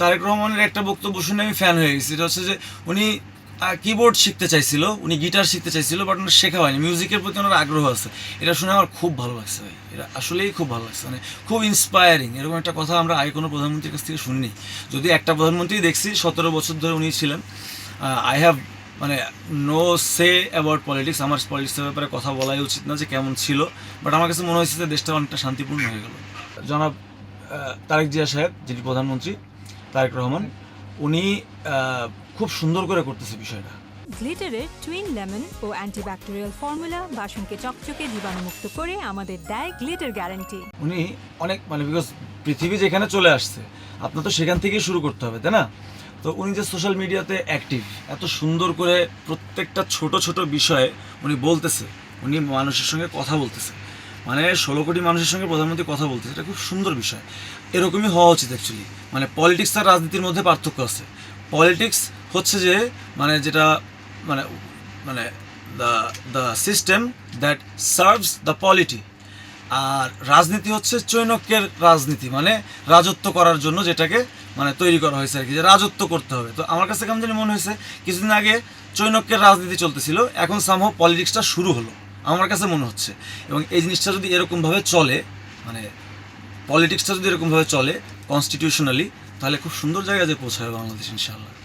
তারেক রহমানের একটা বক্তব্য শুনে আমি ফ্যান হয়ে গেছি। এটা হচ্ছে যে উনি কিবোর্ড শিখতে চাইছিল, উনি গিটার শিখতে চাইছিল, বাট ওনার শেখা হয়নি। মিউজিকের প্রতি ওনার আগ্রহ আছে। এটা শুনে আমার খুব ভালো লাগছে ভাই, এটা আসলেই খুব ভালো লাগছে, মানে খুব ইন্সপায়ারিং। এরকম একটা কথা আমরা আগে কোনো প্রধানমন্ত্রীর কাছ থেকে শুনিনি। যদি একটা প্রধানমন্ত্রী দেখছি 17 বছর ধরে উনি ছিলেন। আই হ্যাভ মানে নো সে অ্যাবাউট পলিটিক্স, আমার পলিটিক্সের ব্যাপারে কথা বলাই উচিত না যে কেমন ছিল, বাট আমার কাছে মনে হয়েছে যে দেশটা অনেকটা শান্তিপূর্ণ হয়ে গেল। জনাব তারেক জিয়া সাহেব, যিনি প্রধানমন্ত্রী তারেক রহমান, উনি খুব সুন্দর করে করতেছে বিষয়টা। গ্লিটারের টুইন লেমন ও অ্যান্টিব্যাকটেরিয়াল ফর্মুলা বাসনকে চকচকে জীবাণুমুক্ত করে আমাদের দেয় গ্লিটার গ্যারান্টি। উনি অনেক মানে বিকজ পৃথিবী যেখানে চলে আসছে আপনার তো সেখান থেকেই শুরু করতে হবে, তাই না? তো উনি যে সোশ্যাল মিডিয়াতে অ্যাক্টিভ, এত সুন্দর করে প্রত্যেকটা ছোট ছোট বিষয়ে উনি বলতেছে, উনি মানুষের সঙ্গে কথা বলতেছে, মানে 16 কোটি মানুষের সঙ্গে প্রধানমন্ত্রী কথা বলতেছে, এটা খুব সুন্দর বিষয়। এরকমই হওয়া উচিত অ্যাকচুয়ালি। মানে পলিটিক্স আর রাজনীতির মধ্যে পার্থক্য আছে। পলিটিক্স হচ্ছে যে মানে যেটা মানে মানে the the system that serves the polity, আর রাজনীতি হচ্ছে চৈনক্যের রাজনীতি, মানে রাজত্ব করার জন্য যেটাকে মানে তৈরি করা হয়েছে আর কি, যে রাজত্ব করতে হবে। তো আমার কাছে কেমন জানি মনে হয়েছে কিছুদিন আগে চৈনক্যের রাজনীতি চলতেছিল, এখন সামহাও পলিটিক্সটা শুরু হলো আমার কাছে মনে হচ্ছে। এবং এই জিনিসটা যদি এরকমভাবে চলে, মানে পলিটিক্সটা যদি এরকমভাবে চলে কনস্টিটিউশনালি, তাহলে খুব সুন্দর জায়গায় যে পৌঁছাবে বাংলাদেশ ইনশাআল্লাহ।